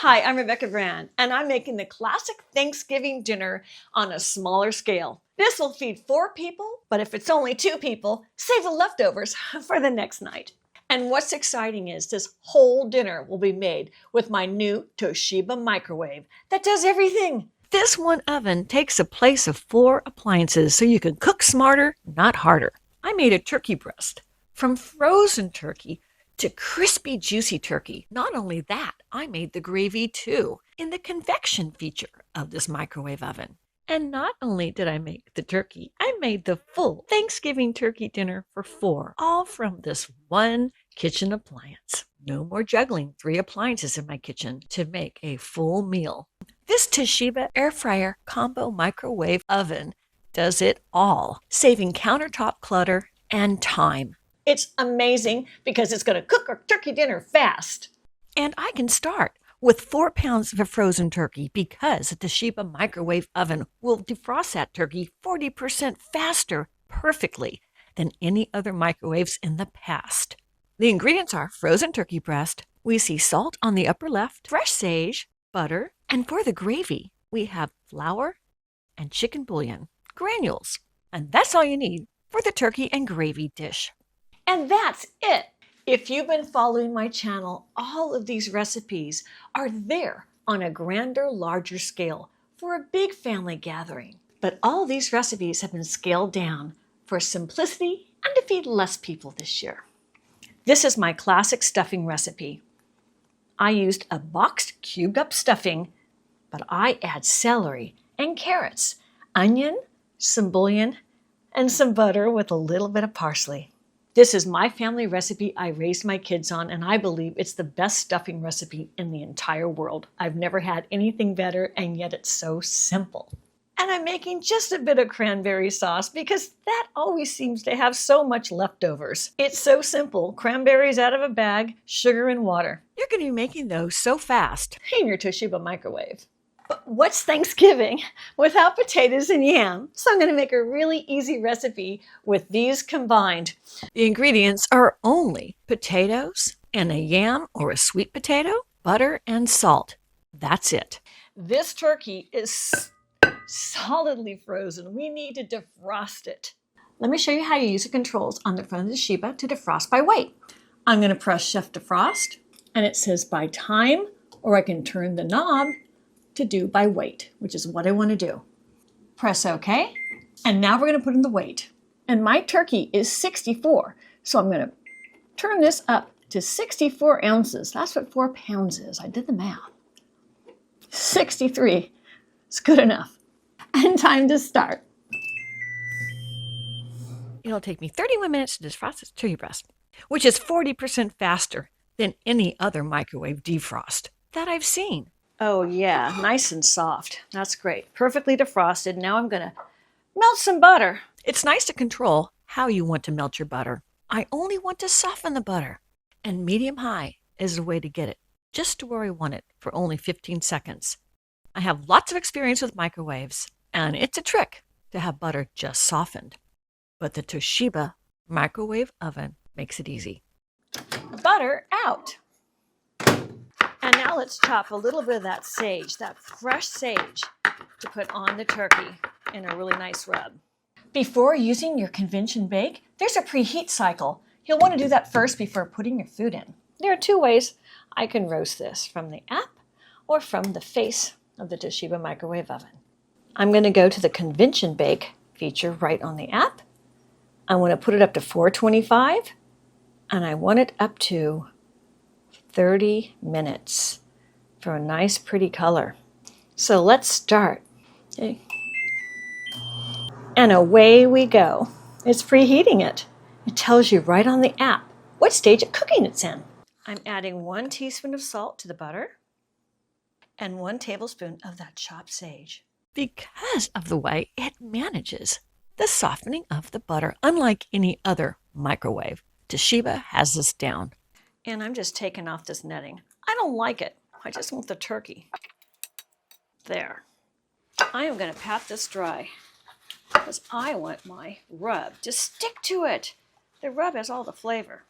Hi, I'm Rebecca Brand, and I'm making the classic Thanksgiving dinner on a smaller scale. This will feed 4 people, but if it's only 2 people, save the leftovers for the next night. And what's exciting is this whole dinner will be made with my new Toshiba microwave that does everything. This one oven takes the place of 4 appliances so you can cook smarter, not harder. I made a turkey breast from frozen turkey to crispy, juicy turkey. Not only that, I made the gravy too in the convection feature of this microwave oven. And not only did I make the turkey, I made the full Thanksgiving turkey dinner for 4, all from this one kitchen appliance. No more juggling 3 appliances in my kitchen to make a full meal. This Toshiba Airfryer combo microwave oven does it all, saving countertop clutter and time. It's amazing because it's going to cook our turkey dinner fast. And I can start with 4 pounds of a frozen turkey because the Toshiba microwave oven will defrost that turkey 40% faster perfectly than any other microwaves in the past. The ingredients are frozen turkey breast. We see salt on the upper left, fresh sage, butter, and for the gravy, we have flour and chicken bouillon, granules. And that's all you need for the turkey and gravy dish. And that's it. If you've been following my channel, all of these recipes are there on a grander, larger scale for a big family gathering. But all these recipes have been scaled down for simplicity and to feed less people this year. This is my classic stuffing recipe. I used a boxed cubed up stuffing, but I add celery and carrots, onion, some bouillon, and some butter with a little bit of parsley. This is my family recipe I raised my kids on, and I believe it's the best stuffing recipe in the entire world. I've never had anything better, and yet it's so simple. And I'm making just a bit of cranberry sauce because that always seems to have so much leftovers. It's so simple. Cranberries out of a bag, sugar and water. You're going to be making those so fast in your Toshiba microwave. But what's Thanksgiving without potatoes and yam? So I'm going to make a really easy recipe with these combined. The ingredients are only potatoes and a yam or a sweet potato, butter and salt. That's it. This turkey is solidly frozen. We need to defrost it. Let me show you how you use the controls on the front of the Toshiba to defrost by weight. I'm going to press Chef Defrost, and it says by time, or I can turn the knob to do by weight, which is what I want to do. Press OK, and now we're going to put in the weight. And my turkey is 64, so I'm going to turn this up to 64 ounces. That's what 4 pounds is. I did the math. 63. It's good enough. And time to start. It'll take me 31 minutes to defrost this turkey breast, which is 40% faster than any other microwave defrost that I've seen. Oh yeah, nice and soft. That's great. Perfectly defrosted. Now I'm going to melt some butter. It's nice to control how you want to melt your butter. I only want to soften the butter, and medium-high is the way to get it, just to where I want it for only 15 seconds. I have lots of experience with microwaves, and it's a trick to have butter just softened. But the Toshiba microwave oven makes it easy. Butter out. And now let's chop a little bit of that sage, that fresh sage, to put on the turkey in a really nice rub. Before using your convention bake, there's a preheat cycle. You'll want to do that first before putting your food in. There are 2 ways I can roast this, from the app or from the face of the Toshiba microwave oven. I'm going to go to the convention bake feature right on the app. I want to put it up to 425, and I want it up to 30 minutes for a nice pretty color. So let's start. Okay. And away we go. It's preheating it. It tells you right on the app what stage of cooking it's in. I'm adding 1 teaspoon of salt to the butter and 1 tablespoon of that chopped sage. Because of the way it manages the softening of the butter, unlike any other microwave, Toshiba has this down. And I'm just taking off this netting. I don't like it. I just want the turkey. There. I am going to pat this dry because I want my rub to stick to it. The rub has all the flavor.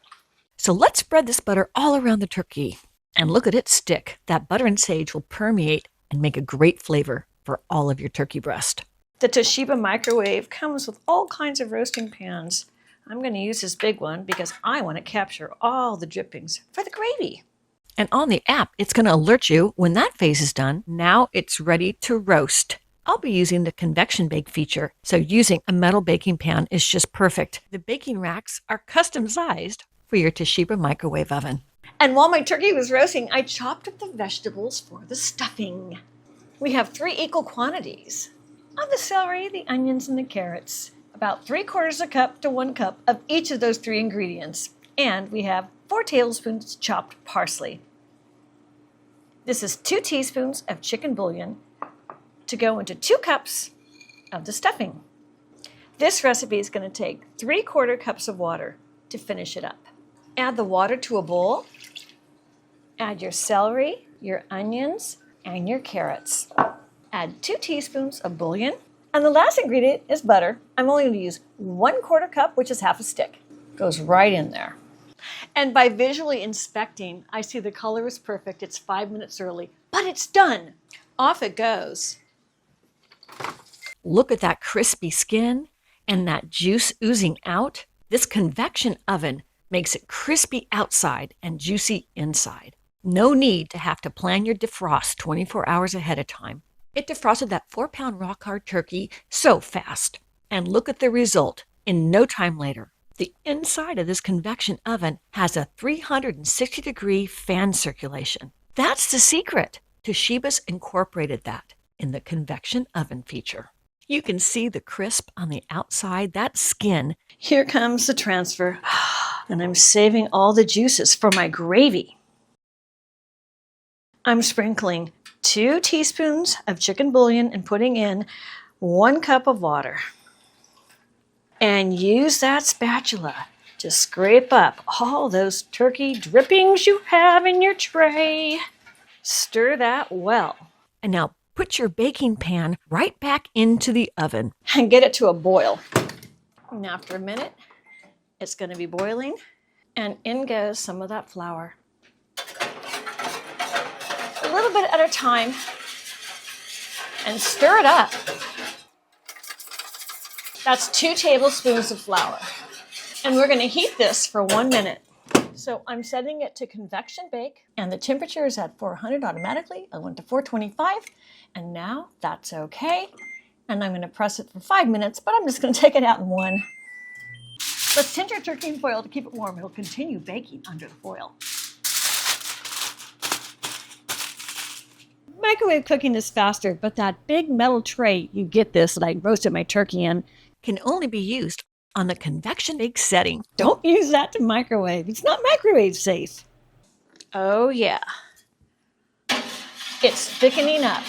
So let's spread this butter all around the turkey And look at it stick. That butter and sage will permeate and make a great flavor for all of your turkey breast. The Toshiba microwave comes with all kinds of roasting pans. I'm going to use this big one because I want to capture all the drippings for the gravy. And on the app, it's going to alert you when that phase is done. Now it's ready to roast. I'll be using the convection bake feature, so using a metal baking pan is just perfect. The baking racks are custom sized for your Toshiba microwave oven. And while my turkey was roasting, I chopped up the vegetables for the stuffing. We have 3 equal quantities of the celery, the onions, and the carrots. About 3/4 cup to 1 cup of each of those 3 ingredients. And we have 4 tablespoons chopped parsley. This is 2 teaspoons of chicken bouillon to go into 2 cups of the stuffing. This recipe is going to take 3/4 cups of water to finish it up. Add the water to a bowl. Add your celery, your onions, and your carrots. Add 2 teaspoons of bouillon. And the last ingredient is butter. I'm only going to use 1/4 cup, which is half a stick. Goes right in there. And by visually inspecting, I see the color is perfect. It's 5 minutes early, but it's done. Off it goes. Look at that crispy skin and that juice oozing out. This convection oven makes it crispy outside and juicy inside. No need to have to plan your defrost 24 hours ahead of time. It defrosted that 4-pound rock-hard turkey so fast. And look at the result in no time later. The inside of this convection oven has a 360-degree fan circulation. That's the secret. Toshiba's incorporated that in the convection oven feature. You can see the crisp on the outside, that skin. Here comes the transfer, and I'm saving all the juices for my gravy. I'm sprinkling 2 teaspoons of chicken bouillon and putting in 1 cup of water. And use that spatula to scrape up all those turkey drippings you have in your tray. Stir that well. And now put your baking pan right back into the oven and get it to a boil. And after a minute, it's going to be boiling, and in goes some of that flour. A little bit at a time, and stir it up. That's 2 tablespoons of flour. And we're going to heat this for 1 minute. So I'm setting it to convection bake, and the temperature is at 400 automatically. I went to 425, and now that's okay. And I'm going to press it for 5 minutes, but I'm just going to take it out in 1. Let's tint our turkey in foil to keep it warm. It'll continue baking under the foil. Microwave cooking is faster, but that big metal tray, you get this, that I roasted my turkey in, can only be used on the convection bake setting. Don't use that to microwave. It's not microwave safe. Oh yeah. It's thickening up.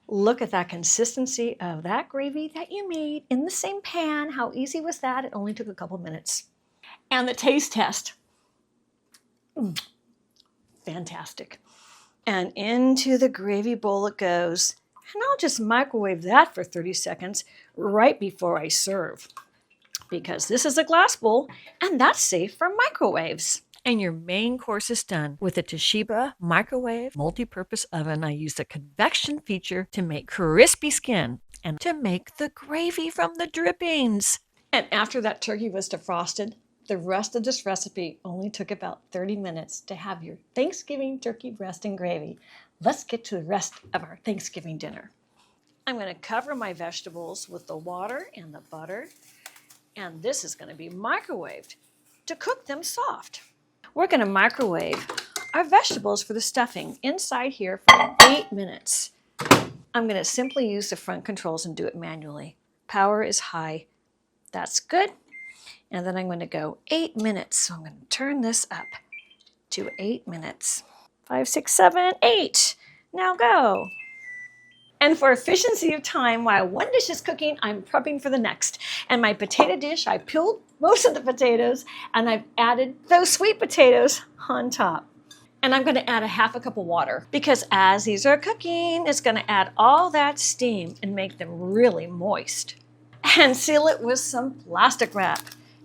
Look at that consistency of that gravy that you made in the same pan. How easy was that? It only took a couple minutes. And the taste test. Fantastic. And into the gravy bowl it goes. And I'll just microwave that for 30 seconds right before I serve. Because this is a glass bowl, and that's safe for microwaves. And your main course is done with a Toshiba microwave multi-purpose oven. I used a convection feature to make crispy skin and to make the gravy from the drippings. And after that turkey was defrosted, the rest of this recipe only took about 30 minutes to have your Thanksgiving turkey breast and gravy. Let's get to the rest of our Thanksgiving dinner. I'm going to cover my vegetables with the water and the butter, and this is going to be microwaved to cook them soft. We're going to microwave our vegetables for the stuffing inside here for 8 minutes. I'm going to simply use the front controls and do it manually. Power is high. That's good. And then I'm going to go 8 minutes. So I'm going to turn this up to 8 minutes. 5, 6, 7, 8. Now go. And for efficiency of time, while one dish is cooking, I'm prepping for the next. And my potato dish, I peeled most of the potatoes, and I've added those sweet potatoes on top. And I'm going to add a 1/2 cup of water, because as these are cooking, it's going to add all that steam and make them really moist. And seal it with some plastic wrap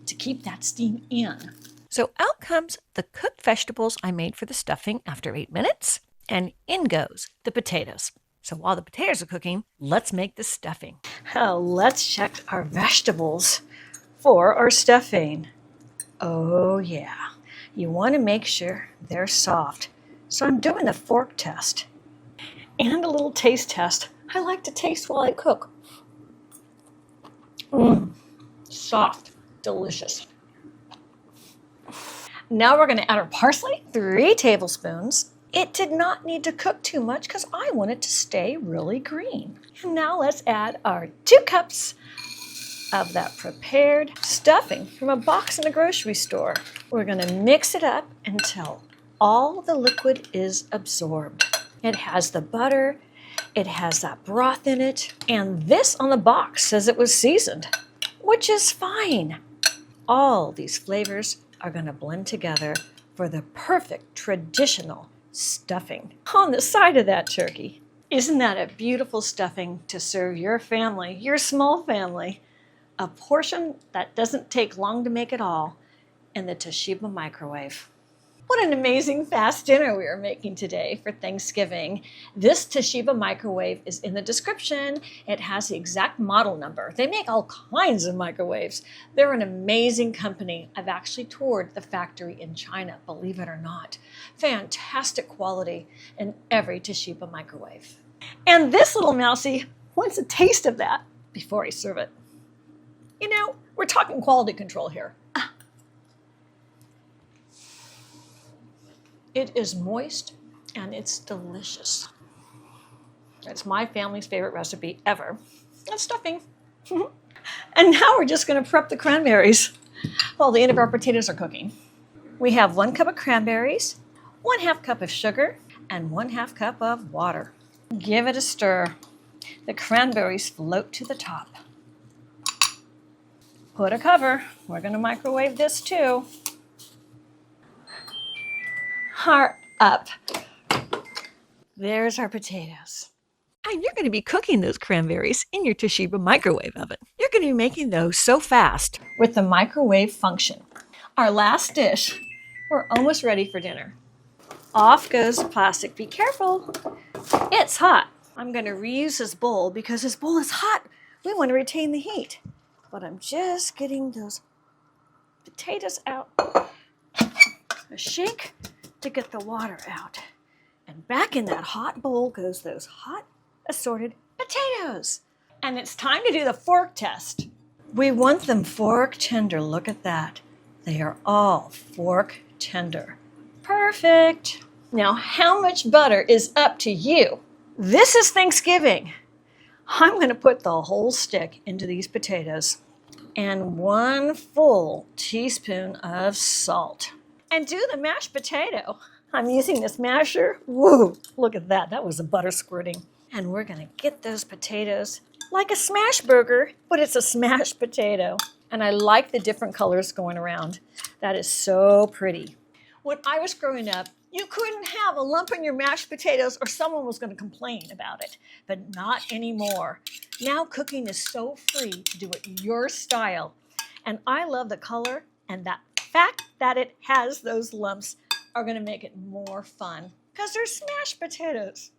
to keep that steam in. So out comes the cooked vegetables I made for the stuffing after 8 minutes, and in goes the potatoes. So while the potatoes are cooking, let's make the stuffing. Let's check our vegetables for our stuffing. Oh yeah, you want to make sure they're soft. So I'm doing the fork test and a little taste test. I like to taste while I cook. Soft, delicious. Now we're going to add our parsley, 3 tablespoons. It did not need to cook too much because I want it to stay really green. And now let's add our 2 cups of that prepared stuffing from a box in a grocery store. We're going to mix it up until all the liquid is absorbed. It has the butter, it has that broth in it, and this on the box says it was seasoned, which is fine. All these flavors are going to blend together for the perfect traditional stuffing on the side of that turkey. Isn't that a beautiful stuffing to serve your family, your small family? A portion that doesn't take long to make at all in the Toshiba microwave. What an amazing fast dinner we are making today for Thanksgiving. This Toshiba microwave is in the description. It has the exact model number. They make all kinds of microwaves. They're an amazing company. I've actually toured the factory in China, believe it or not. Fantastic quality in every Toshiba microwave. And this little mousie wants a taste of that before I serve it. You know, we're talking quality control here. It is moist and it's delicious. It's my family's favorite recipe ever. That's stuffing. And now we're just going to prep the cranberries while the end of our potatoes are cooking. We have 1 cup of cranberries, 1/2 cup of sugar, and 1/2 cup of water. Give it a stir. The cranberries float to the top. Put a cover. We're going to microwave this too. Heart up. There's our potatoes. And you're going to be cooking those cranberries in your Toshiba microwave oven. You're going to be making those so fast with the microwave function. Our last dish. We're almost ready for dinner. Off goes the plastic. Be careful. It's hot. I'm going to reuse this bowl because this bowl is hot. We want to retain the heat. But I'm just getting those potatoes out. A shake to get the water out. And back in that hot bowl goes those hot assorted potatoes. And it's time to do the fork test. We want them fork tender. Look at that. They are all fork tender. Perfect. Now, how much butter is up to you? This is Thanksgiving. I'm going to put the whole stick into these potatoes and 1 full teaspoon of salt. And do the mashed potato. I'm using this masher. Woo, look at that. That was the butter squirting. And we're going to get those potatoes like a smash burger, but it's a smashed potato. And I like the different colors going around. That is so pretty. When I was growing up, you couldn't have a lump in your mashed potatoes or someone was going to complain about it, but not anymore. Now cooking is so free to do it your style. And I love the color, and that fact that it has those lumps are going to make it more fun because they're smashed potatoes.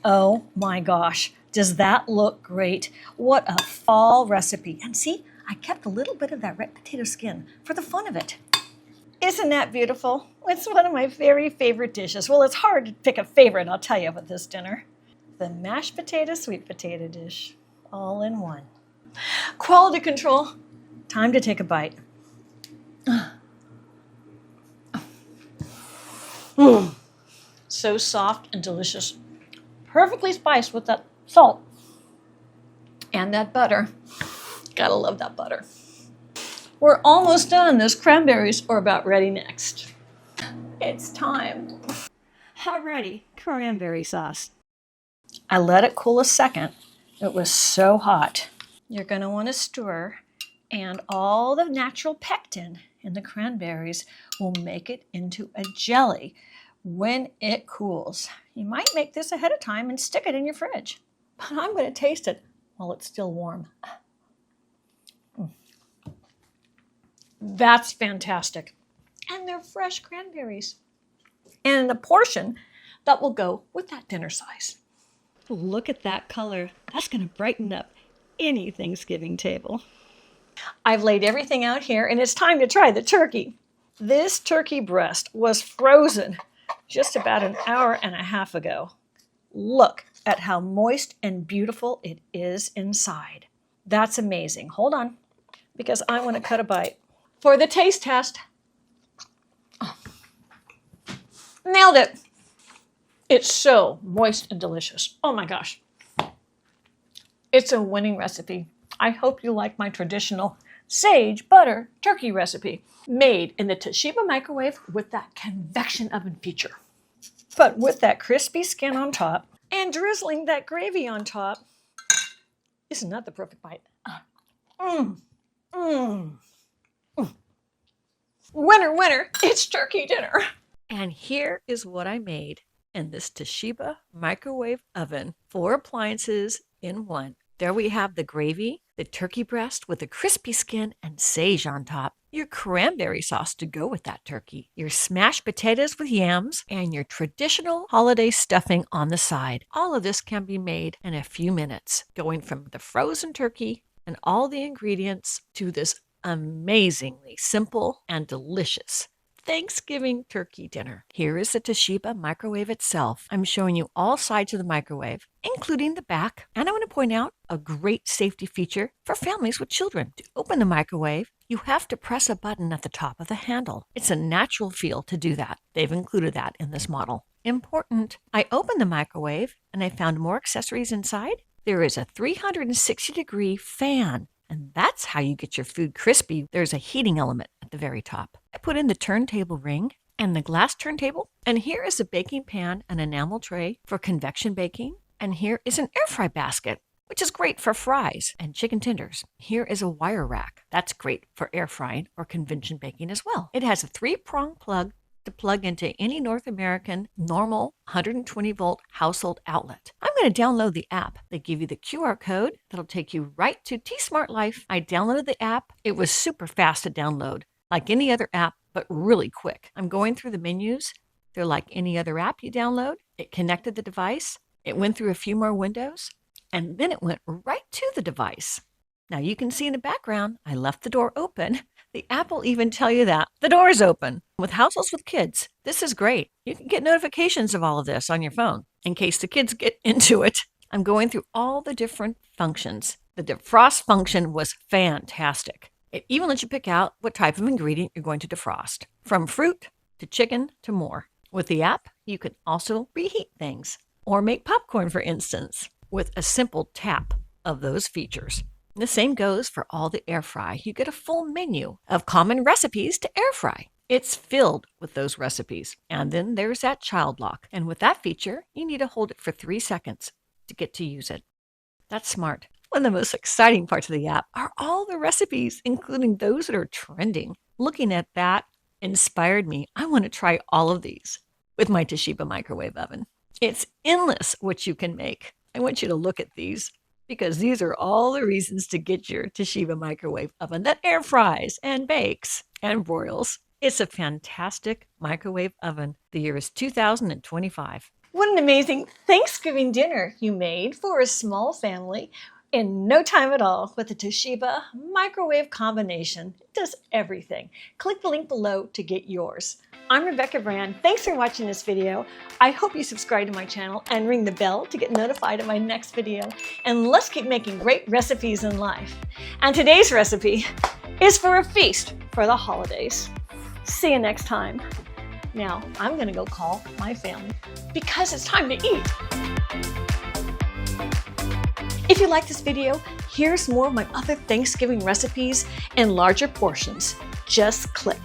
Oh my gosh, does that look great? What a fall recipe. And see, I kept a little bit of that red potato skin for the fun of it. Isn't that beautiful? It's one of my very favorite dishes. Well, it's hard to pick a favorite, I'll tell you, with this dinner. The mashed potato, sweet potato dish, all in one. Quality control. Time to take a bite. So soft and delicious. Perfectly spiced with that salt and that butter. Gotta love that butter. We're almost done. Those cranberries are about ready next. It's time. Alrighty, cranberry sauce. I let it cool a second. It was so hot. You're going to want to stir, and all the natural pectin in the cranberries will make it into a jelly when it cools. You might make this ahead of time and stick it in your fridge, but I'm going to taste it while it's still warm. That's fantastic. and they're fresh cranberries. And a portion that will go with that dinner size. Look at that color. That's going to brighten up any Thanksgiving table. I've laid everything out here, and it's time to try the turkey. This turkey breast was frozen just about an hour and a half ago. Look at how moist and beautiful it is inside. That's amazing. Hold on, because I want to cut a bite for the taste test. Oh. Nailed it. It's so moist and delicious. Oh my gosh. It's a winning recipe. I hope you like my traditional sage butter turkey recipe made in the Toshiba microwave with that convection oven feature. But with that crispy skin on top and drizzling that gravy on top, isn't that the perfect bite? Winner, winner, it's turkey dinner. And here is what I made in this Toshiba microwave oven. 4 appliances in one. There we have the gravy, the turkey breast with a crispy skin and sage on top, your cranberry sauce to go with that turkey, your smashed potatoes with yams, and your traditional holiday stuffing on the side. All of this can be made in a few minutes, going from the frozen turkey and all the ingredients to this amazingly simple and delicious Thanksgiving turkey dinner. Here is the Toshiba microwave itself. I'm showing you all sides of the microwave, including the back. And I want to point out a great safety feature for families with children. To open the microwave, you have to press a button at the top of the handle. It's a natural feel to do that. They've included that in this model. Important. I opened the microwave and I found more accessories inside. There is a 360-degree fan. And that's how you get your food crispy. There's a heating element at the very top. I put in the turntable ring and the glass turntable. And here is a baking pan and enamel tray for convection baking. And here is an air fry basket, which is great for fries and chicken tenders. Here is a wire rack. That's great for air frying or convection baking as well. It has a 3-prong plug to plug into any North American normal 120-volt household outlet. I'm going to download the app. They give you the QR code that'll take you right to T-Smart Life. I downloaded the app. It was super fast to download, like any other app, but really quick. I'm going through the menus. They're like any other app you download. It connected the device. It went through a few more windows, and then it went right to the device. Now you can see in the background, I left the door open. The app will even tell you that the door is open. With households with kids, this is great. You can get notifications of all of this on your phone in case the kids get into it. I'm going through all the different functions. The defrost function was fantastic. It even lets you pick out what type of ingredient you're going to defrost, from fruit to chicken to more. With the app, you can also reheat things or make popcorn, for instance, with a simple tap of those features. The same goes for all the air fry. You get a full menu of common recipes to air fry. It's filled with those recipes. And then there's that child lock. And with that feature, you need to hold it for 3 seconds to get to use it. That's smart. One of the most exciting parts of the app are all the recipes, including those that are trending. Looking at that inspired me. I want to try all of these with my Toshiba microwave oven. It's endless what you can make. I want you to look at these, because these are all the reasons to get your Toshiba microwave oven that air fries and bakes and broils. It's a fantastic microwave oven. The year is 2025. What an amazing Thanksgiving dinner you made for a small family in no time at all with the Toshiba microwave combination. It does everything. Click the link below to get yours. I'm Rebecca Brand. Thanks for watching this video. I hope you subscribe to my channel and ring the bell to get notified of my next video. And let's keep making great recipes in life. And today's recipe is for a feast for the holidays. See you next time. Now, I'm gonna go call my family because it's time to eat. If you like this video, here's more of my other Thanksgiving recipes in larger portions. Just click.